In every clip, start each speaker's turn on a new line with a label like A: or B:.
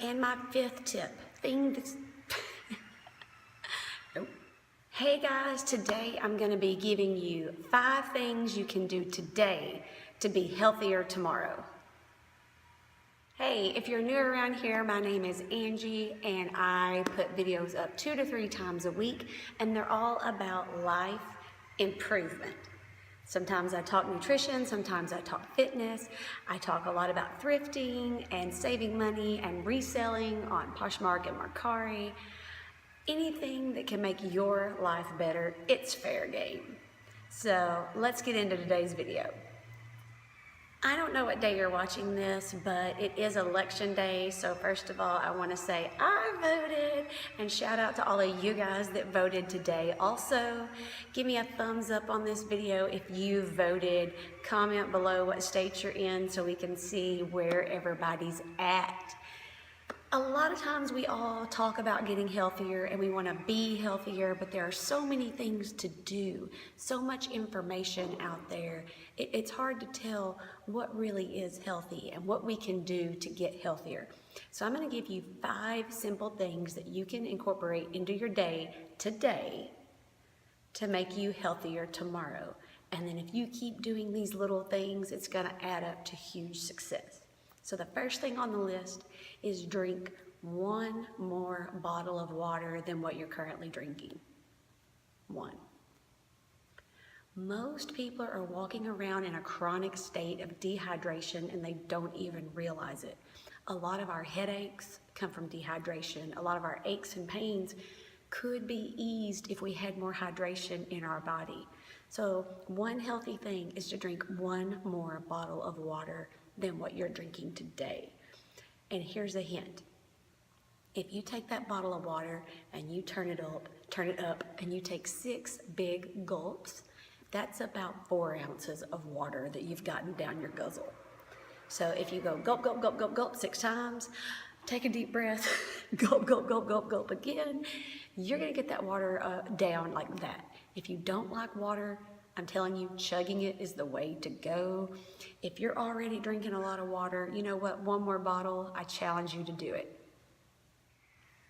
A: And my fifth tip, thing that's, nope. Hey guys, today I'm gonna be giving you 5 things you can do today to be healthier tomorrow. Hey, if you're new around here, my name is Angie and I put videos up 2 to 3 times a week and they're all about life improvement. Sometimes I talk nutrition, sometimes I talk fitness. I talk a lot about thrifting and saving money and reselling on Poshmark and Mercari. Anything that can make your life better, it's fair game. So let's get into today's video. I don't know what day you're watching this, but it is election day. So first of all, I want to say I voted and shout out to all of you guys that voted today. Also, give me a thumbs up on this video if you voted. Comment below what state you're in so we can see where everybody's at. A lot of times we all talk about getting healthier and we want to be healthier, but there are so many things to do, so much information out there. It's hard to tell what really is healthy and what we can do to get healthier. So I'm going to give you 5 simple things that you can incorporate into your day today to make you healthier tomorrow. And then if you keep doing these little things, it's going to add up to huge success. So the first thing on the list is drink 1 more bottle of water than what you're currently drinking. 1. Most people are walking around in a chronic state of dehydration and they don't even realize it. A lot of our headaches come from dehydration. A lot of our aches and pains could be eased if we had more hydration in our body. So one healthy thing is to drink 1 more bottle of water than what you're drinking today. And here's a hint. If you take that bottle of water and you turn it up and you take 6 big gulps, that's about 4 ounces of water that you've gotten down your guzzle. So if you go gulp, gulp, gulp, gulp, gulp 6 times, take a deep breath, gulp, gulp, gulp, gulp, gulp again, you're gonna get that water down like that. If you don't like water, I'm telling you, chugging it is the way to go. If you're already drinking a lot of water, you know what? 1 more bottle, I challenge you to do it.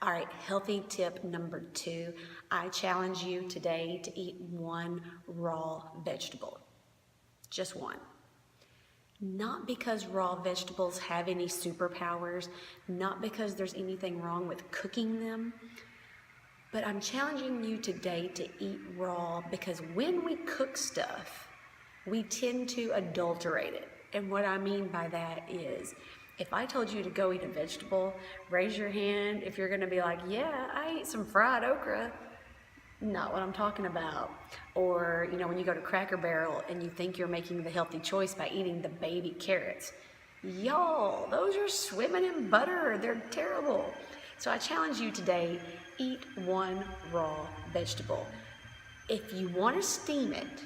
A: All right, healthy tip number 2. I challenge you today to eat 1 raw vegetable. Just 1. Not because raw vegetables have any superpowers, not because there's anything wrong with cooking them, but I'm challenging you today to eat raw because when we cook stuff, we tend to adulterate it. And what I mean by that is, if I told you to go eat a vegetable, raise your hand if you're gonna be like, yeah, I ate some fried okra. Not what I'm talking about. Or, you know, when you go to Cracker Barrel and you think you're making the healthy choice by eating the baby carrots. Y'all, those are swimming in butter. They're terrible. So I challenge you today, eat 1 raw vegetable. If you want to steam it,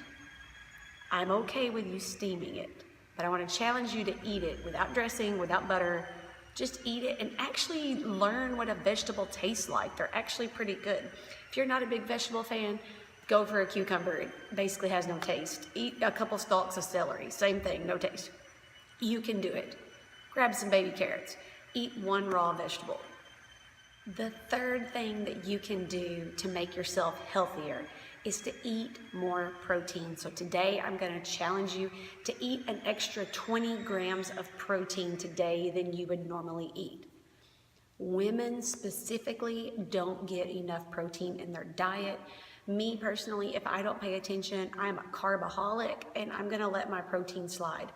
A: I'm okay with you steaming it, but I want to challenge you to eat it without dressing, without butter. Just eat it and actually learn what a vegetable tastes like. They're actually pretty good. If you're not a big vegetable fan, go for a cucumber. It basically has no taste. Eat a couple stalks of celery. Same thing, no taste. You can do it. Grab some baby carrots. Eat 1 raw vegetable. The third thing that you can do to make yourself healthier is to eat more protein. So today I'm going to challenge you to eat an extra 20 grams of protein today than you would normally eat. Women specifically don't get enough protein in their diet. Me personally, if I don't pay attention, I'm a carbaholic and I'm going to let my protein slide.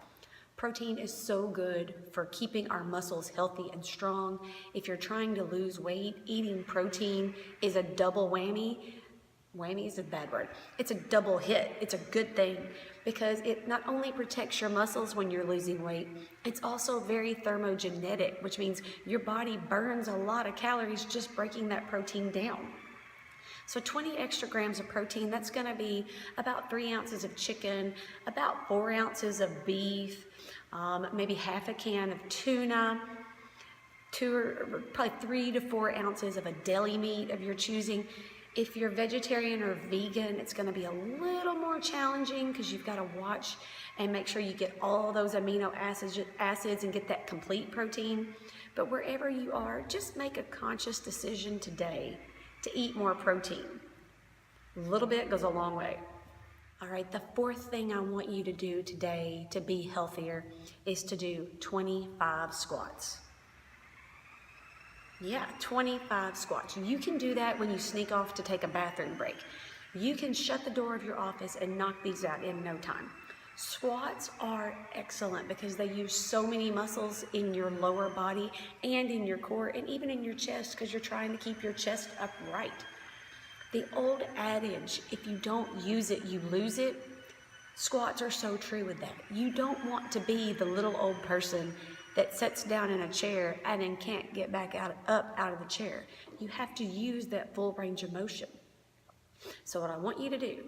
A: Protein is so good for keeping our muscles healthy and strong. If you're trying to lose weight, eating protein is a double whammy. Whammy is a bad word. It's a double hit. It's a good thing because it not only protects your muscles when you're losing weight, it's also very thermogenetic, which means your body burns a lot of calories just breaking that protein down. So 20 extra grams of protein, that's going to be about 3 ounces of chicken, about 4 ounces of beef, maybe half a can of tuna, probably 3 to 4 ounces of a deli meat of your choosing. If you're vegetarian or vegan, it's going to be a little more challenging because you've got to watch and make sure you get all those amino acids and get that complete protein. But wherever you are, just make a conscious decision today to eat more protein. A little bit goes a long way. All right, the fourth thing I want you to do today to be healthier is to do 25 squats. Yeah, 25 squats. You can do that when you sneak off to take a bathroom break. You can shut the door of your office and knock these out in no time. Squats are excellent because they use so many muscles in your lower body and in your core and even in your chest because you're trying to keep your chest upright. The old adage, if you don't use it, you lose it, squats are so true with that. You don't want to be the little old person that sits down in a chair and then can't get back up out of the chair. You have to use that full range of motion. So what I want you to do,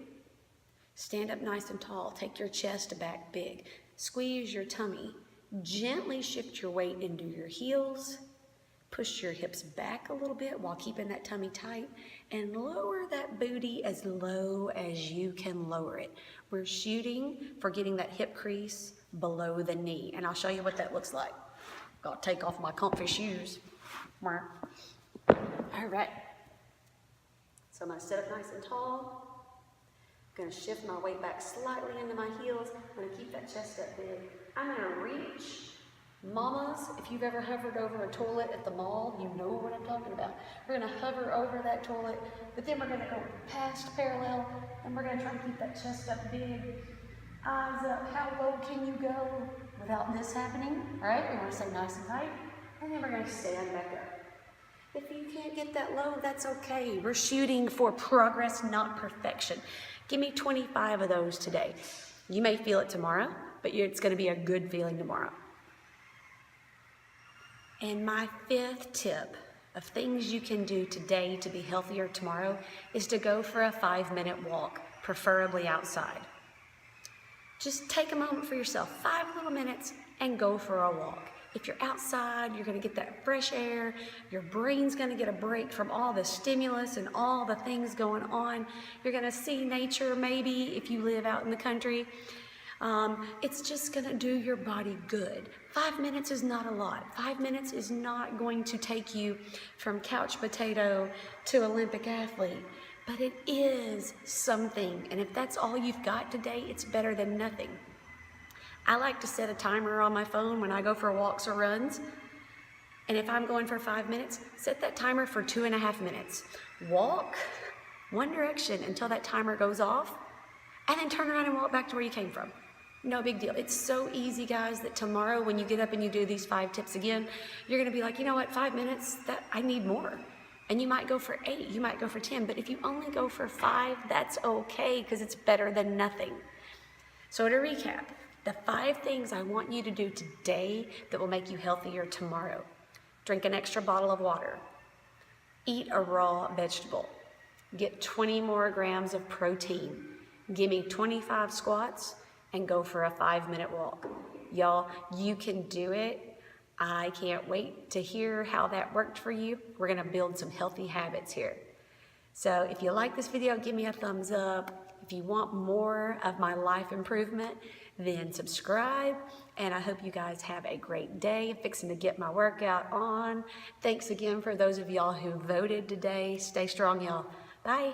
A: stand up nice and tall, take your chest back big, squeeze your tummy, gently shift your weight into your heels, push your hips back a little bit while keeping that tummy tight, and lower that booty as low as you can lower it. We're shooting for getting that hip crease below the knee, and I'll show you what that looks like. Gotta take off my comfy shoes. All right. So I'm gonna sit up nice and tall. I'm gonna shift my weight back slightly into my heels. I'm gonna keep that chest up big. I'm gonna reach. Mamas, if you've ever hovered over a toilet at the mall, you know what I'm talking about. We're gonna hover over that toilet, but then we're gonna go past parallel, and we're gonna try to keep that chest up big. Eyes up, how low can you go without this happening? All right, we wanna stay nice and tight, and then we're gonna stand back up. If you can't get that low, that's okay. We're shooting for progress, not perfection. Give me 25 of those today. You may feel it tomorrow, but it's gonna be a good feeling tomorrow. And my fifth tip of things you can do today to be healthier tomorrow is to go for a 5-minute walk, preferably outside. Just take a moment for yourself, 5 little minutes, and go for a walk. If you're outside, you're gonna get that fresh air, your brain's gonna get a break from all the stimulus and all the things going on. You're gonna see nature maybe if you live out in the country. It's just gonna do your body good. 5 minutes is not a lot. 5 minutes is not going to take you from couch potato to Olympic athlete, but it is something. And if that's all you've got today, it's better than nothing. I like to set a timer on my phone when I go for walks or runs. And if I'm going for 5 minutes, set that timer for 2.5 minutes. Walk one direction until that timer goes off, and then turn around and walk back to where you came from. No big deal. It's so easy, guys, that tomorrow when you get up and you do these 5 tips again, you're gonna be like, you know what, 5 minutes, I need more. And you might go for 8, you might go for 10, but if you only go for 5, that's okay, because it's better than nothing. So to recap, the 5 things I want you to do today that will make you healthier tomorrow. Drink an extra bottle of water. Eat a raw vegetable. Get 20 more grams of protein. Give me 25 squats and go for a 5-minute walk. Y'all, you can do it. I can't wait to hear how that worked for you. We're gonna build some healthy habits here. So if you like this video, give me a thumbs up. If you want more of my life improvement, then subscribe. And I hope you guys have a great day. I'm fixing to get my workout on. Thanks again for those of y'all who voted today. Stay strong, y'all. Bye.